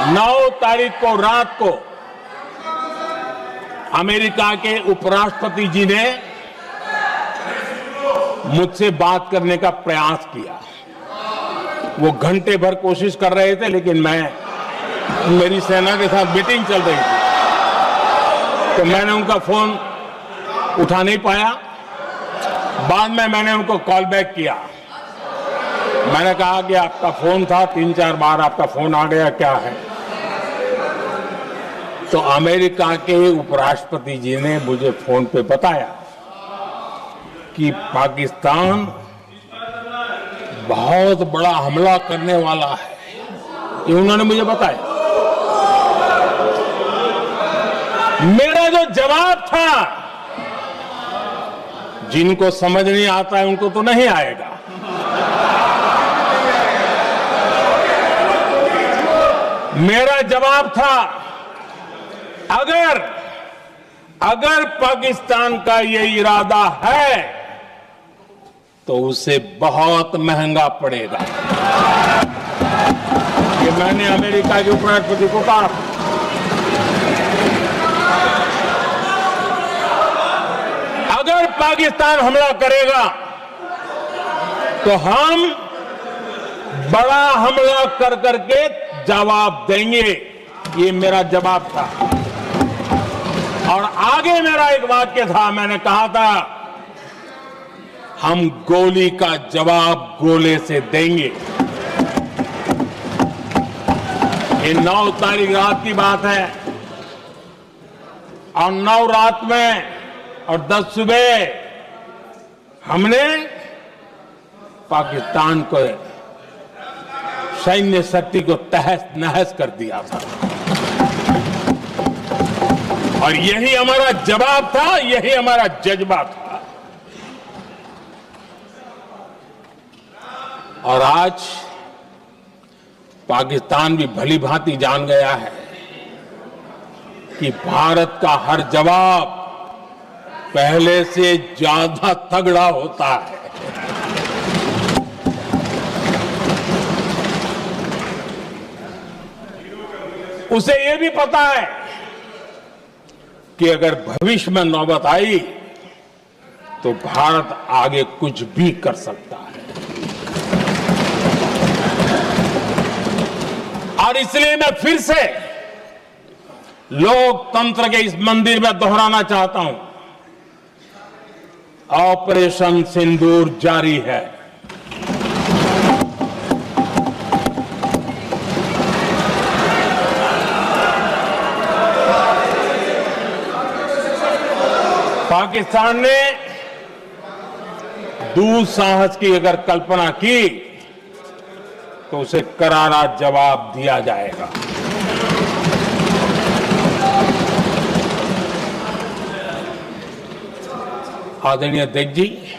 9 तारीख को रात को अमेरिका के उपराष्ट्रपति जी ने मुझसे बात करने का प्रयास किया। वो घंटे भर कोशिश कर रहे थे, लेकिन मेरी सेना के साथ मीटिंग चल रही थी, तो मैंने उनका फोन उठा नहीं पाया। बाद में मैंने उनको कॉल बैक किया। मैंने कहा कि आपका फोन था, 3-4 बार आपका फोन आ गया, क्या है? तो अमेरिका के उपराष्ट्रपति जी ने मुझे फोन पे बताया कि पाकिस्तान बहुत बड़ा हमला करने वाला है। ये उन्होंने मुझे बताया। मेरा जो जवाब था, जिनको समझ नहीं आता है उनको तो नहीं आएगा। मेरा जवाब था, अगर पाकिस्तान का ये इरादा है तो उसे बहुत महंगा पड़ेगा। ये मैंने अमेरिका के उपराष्ट्रपति को कहा। अगर पाकिस्तान हमला करेगा तो हम बड़ा हमला कर करके जवाब देंगे। ये मेरा जवाब था। और आगे मेरा एक वाक्य था, मैंने कहा था, हम गोली का जवाब गोले से देंगे। ये 9 तारीख रात की बात है, और 9 रात में और 10 सुबह हमने पाकिस्तान को सैन्य शक्ति को तहस नहस कर दिया था। और यही हमारा जवाब था, यही हमारा जज्बा था। और आज पाकिस्तान भी भली भांति जान गया है कि भारत का हर जवाब पहले से ज्यादा तगड़ा होता है। उसे यह भी पता है कि अगर भविष्य में नौबत आई तो भारत आगे कुछ भी कर सकता है। और इसलिए मैं फिर से लोकतंत्र के इस मंदिर में दोहराना चाहता हूं, ऑपरेशन सिंदूर जारी है। पाकिस्तान ने दुस्साहस की अगर कल्पना की तो उसे करारा जवाब दिया जाएगा। आदरणीय अध्यक्ष जी,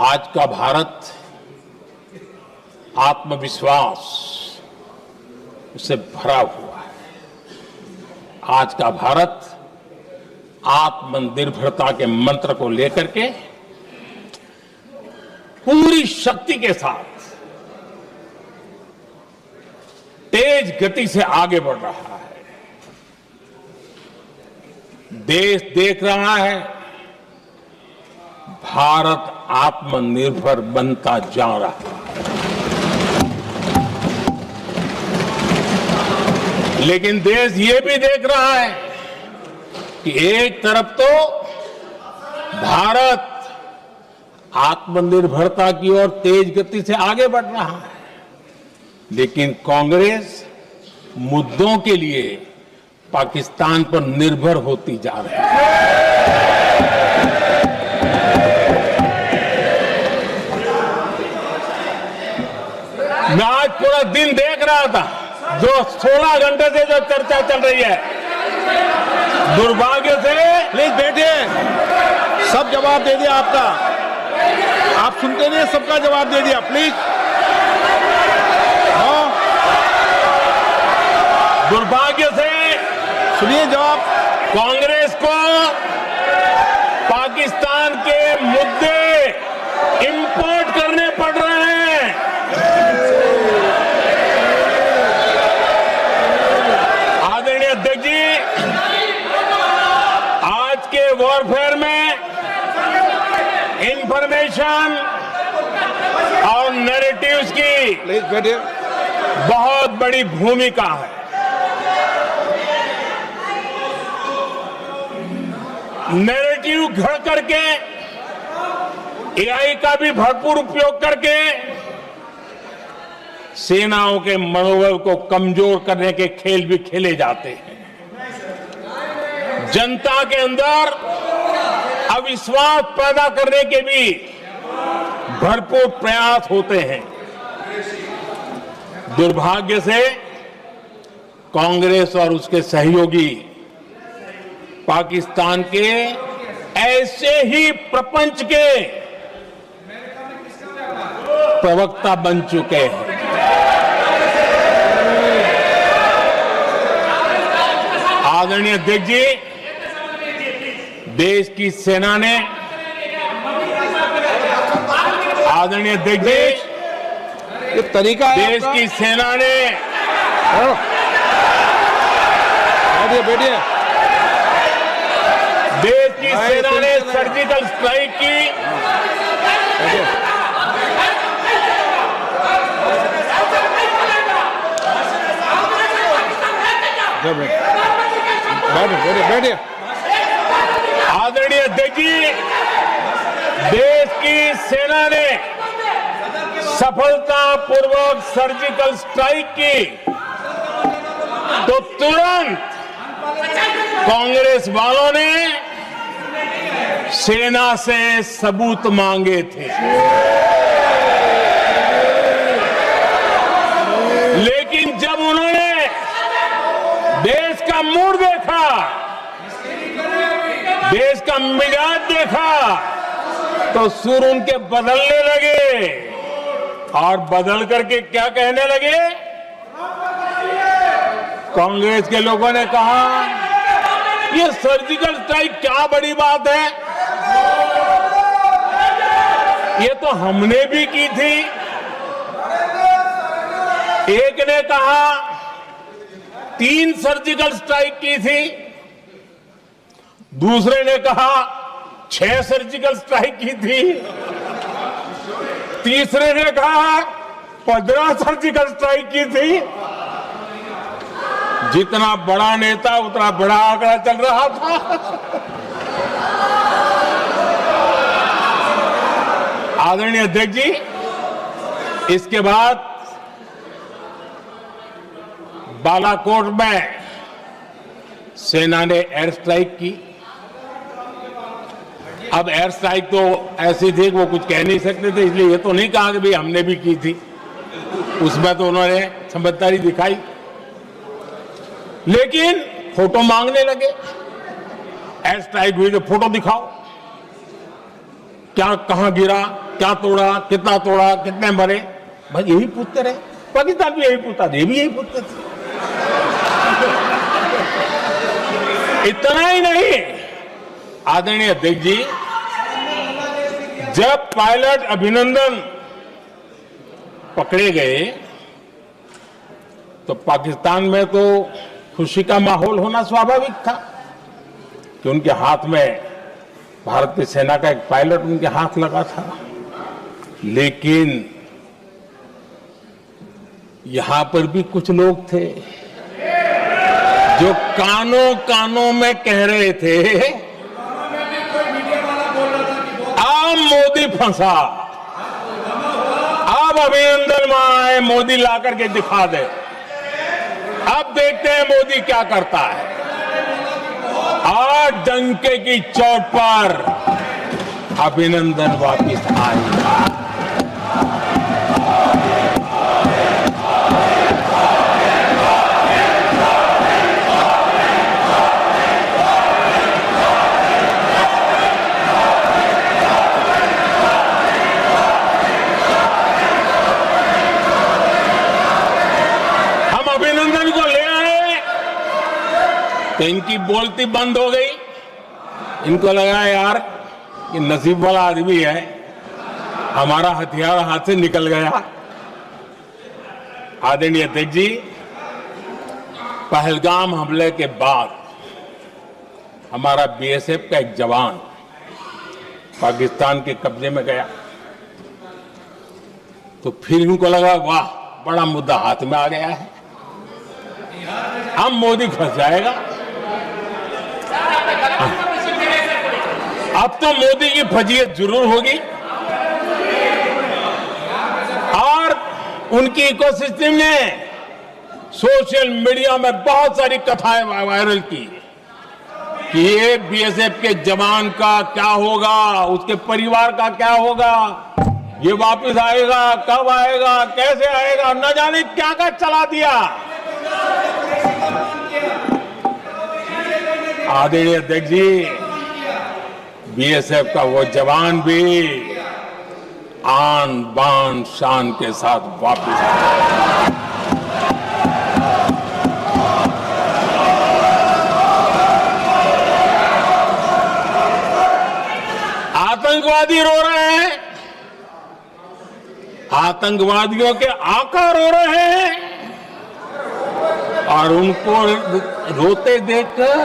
आज का भारत आत्मविश्वास से भरा हुआ है। आज का भारत आत्मनिर्भरता के मंत्र को लेकर के पूरी शक्ति के साथ तेज गति से आगे बढ़ रहा है। देश देख रहा है भारत आत्मनिर्भर बनता जा रहा है। लेकिन देश ये भी देख रहा है कि एक तरफ तो भारत आत्मनिर्भरता की ओर तेज गति से आगे बढ़ रहा है, लेकिन कांग्रेस मुद्दों के लिए पाकिस्तान पर निर्भर होती जा रही है। मैं आज पूरा दिन देख रहा था, जो 16 घंटे से जो चर्चा चल रही है, दुर्भाग्य से। प्लीज बैठिए, सब जवाब दे दिया आपका। आप सुनते नहीं, सबका जवाब दे दिया। प्लीज दुर्भाग्य से सुनिए जवाब। कांग्रेस को पाकिस्तान के मुद्दे इंपोर्ट करने पड़ रहे हैं। बयान और नैरेटिव्स की प्लीज बैठिए। बहुत बड़ी भूमिका है। नैरेटिव घड़ करके, एआई का भी भरपूर उपयोग करके सेनाओं के मनोबल को कमजोर करने के खेल भी खेले जाते हैं। जनता के अंदर अविश्वास पैदा करने के भी भरपूर प्रयास होते हैं। दुर्भाग्य से कांग्रेस और उसके सहयोगी पाकिस्तान के ऐसे ही प्रपंच के प्रवक्ता बन चुके हैं। आदरणीय अध्यक्ष जी, देश की सेना ने, आदरणीय अध्यक्ष जी, ये तरीका है देश आपका? की सेना ने, बैठिए बैठिए। देश की सेना ने सर्जिकल स्ट्राइक की। बैठिए बैठिए। आदरणीय अध्यक्ष जी, देश की सेना ने सफलतापूर्वक सर्जिकल स्ट्राइक की तो तुरंत कांग्रेस वालों ने सेना से सबूत मांगे थे, लेकिन जब उन्होंने देश का मूड देखा, देश का मिजाज देखा, तो सुर उनके बदलने लगे और बदल करके क्या कहने लगे? कांग्रेस के लोगों ने कहा, ये सर्जिकल स्ट्राइक क्या बड़ी बात है, ये तो हमने भी की थी। एक ने कहा 3 सर्जिकल स्ट्राइक की थी, दूसरे ने कहा 6 सर्जिकल स्ट्राइक की थी, तीसरे ने कहा 15 सर्जिकल स्ट्राइक की थी। जितना बड़ा नेता उतना बड़ा आंकड़ा चल रहा था। आदरणीय अध्यक्ष जी, इसके बाद बालाकोट में सेना ने एयर स्ट्राइक की। अब एयर स्ट्राइक तो ऐसी थी कि वो कुछ कह नहीं सकते थे, इसलिए ये तो नहीं कहा कि भाई हमने भी की थी। उसमें तो उन्होंने समझदारी दिखाई, लेकिन फोटो मांगने लगे। एयर स्ट्राइक हुई तो फोटो दिखाओ, क्या कहां गिरा, क्या तोड़ा, कितना तोड़ा, कितने मरे, बस यही पूछते रहे। पाकिस्तान भी यही पूछता था, ये भी यही पूछते थे। इतना ही नहीं, आदरणीय अध्यक्ष जी, जब पायलट अभिनंदन पकड़े गए तो पाकिस्तान में तो खुशी का माहौल होना स्वाभाविक था कि उनके हाथ में भारत की सेना का एक पायलट उनके हाथ लगा था। लेकिन यहां पर भी कुछ लोग थे जो कानों कानों में कह रहे थे, अब मोदी फंसा, अब अभिनंदन वहां है, मोदी ला करके दिखा दे, अब देखते हैं मोदी क्या करता है। आज डंके की चोट पर अभिनंदन वापिस आए। तो इनकी बोलती बंद हो गई। इनको लगा यार कि नसीब वाला आदमी है, हमारा हथियार हाथ से निकल गया। आदरणीय अध्यक्ष जी, पहलगाम हमले के बाद हमारा बीएसएफ का एक जवान पाकिस्तान के कब्जे में गया। तो फिर इनको लगा वाह बड़ा मुद्दा हाथ में आ गया है, अब मोदी फंस जाएगा। अब तो मोदी की फजीयत जरूर होगी और उनकी इकोसिस्टम ने सोशल मीडिया में बहुत सारी कथाएं वायरल की कि ये बीएसएफ के जवान का क्या होगा, उसके परिवार का क्या होगा, ये वापस आएगा, कब आएगा, कैसे आएगा, न जाने क्या क्या चला दिया। आदरणीय अध्यक्ष जी, बीएसएफ का वो जवान भी आन बान शान के साथ वापस आया। आतंकवादी रो रहे हैं, आतंकवादियों के आका रो रहे हैं और उनको रोते देखकर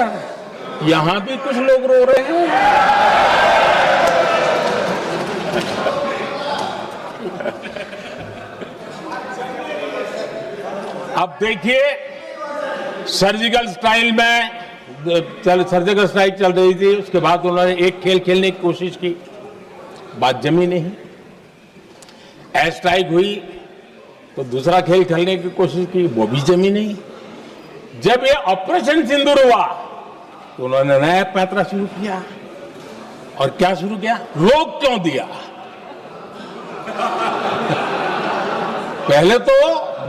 यहां भी कुछ लोग रो रहे हैं। अब देखिए सर्जिकल स्ट्राइक में सर्जिकल स्ट्राइक चल रही थी, उसके बाद उन्होंने एक खेल खेलने की कोशिश की, बात जमी नहीं। एयर स्ट्राइक हुई तो दूसरा खेल खेलने की कोशिश की, वो भी जमी नहीं। जब ये ऑपरेशन सिंदूर हुआ तो उन्होंने नया पैंतरा शुरू किया और क्या शुरू किया, रोक क्यों दिया। पहले तो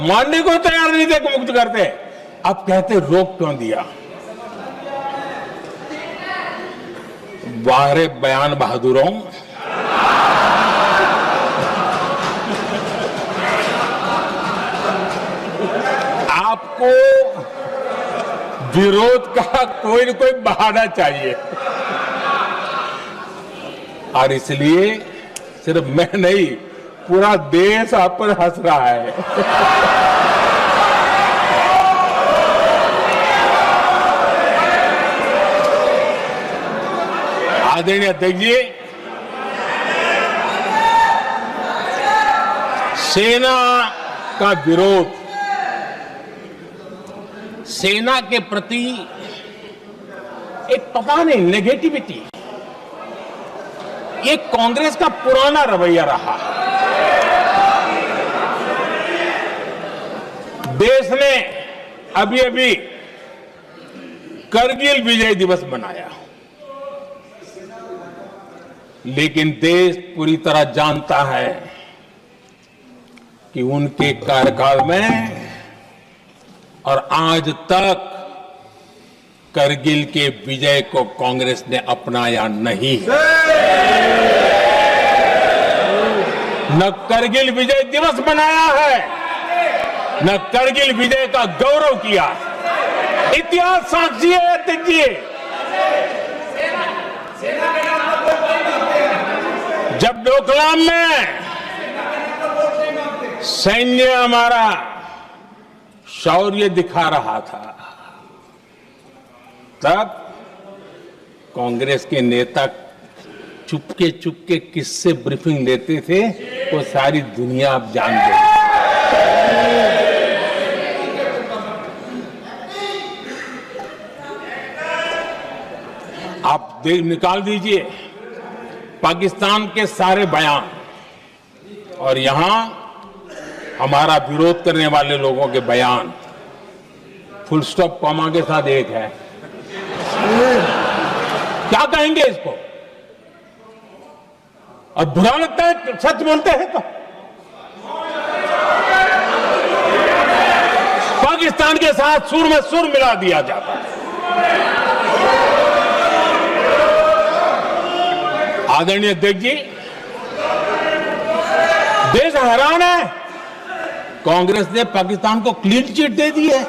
मानने को तैयार नहीं थे कि मुक्त करते, अब कहते रोक क्यों दिया। वारे बयान बहादुरों, आपको विरोध का कोई न कोई बहाना चाहिए और इसलिए सिर्फ मैं नहीं, पूरा देश आप पर हंस रहा है। आदरणीय अध्यक्ष जी, सेना का विरोध, सेना के प्रति एक पता नहीं नेगेटिविटी, ये कांग्रेस का पुराना रवैया रहा है। देश ने अभी अभी करगिल विजय दिवस मनाया, लेकिन देश पूरी तरह जानता है कि उनके कार्यकाल में और आज तक करगिल के विजय को कांग्रेस ने अपनाया नहीं है। न करगिल विजय दिवस मनाया है, न करगिल विजय का गौरव किया। इतिहास साक्षी है अध्यक्ष जी। जब डोकलाम में सैन्य हमारा शौर्य दिखा रहा था, तब कांग्रेस के नेता चुपके चुपके किससे ब्रीफिंग लेते थे वो सारी दुनिया अब जान गई। आप निकाल दीजिए पाकिस्तान के सारे बयान और यहां हमारा विरोध करने वाले लोगों के बयान, फुल स्टॉप कॉमा के साथ एक है। क्या कहेंगे इसको? और बुरा लगता है सच बोलते हैं तो। पाकिस्तान के साथ सुर में सुर मिला दिया जाता है। आदरणीय अध्यक्ष जी, देश हैरान है, कांग्रेस ने पाकिस्तान को क्लीन चिट दे दी है।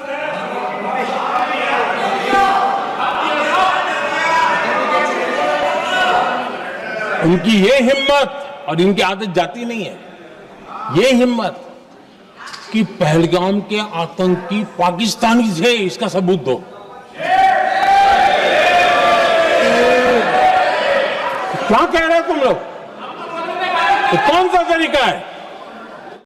उनकी ये हिम्मत, और इनकी आदत जाती नहीं है, ये हिम्मत कि पहलगाम के आतंकी पाकिस्तानी थे, इसका सबूत दो। क्या कह रहे हो तुम लोग? तो कौन सा तरीका है?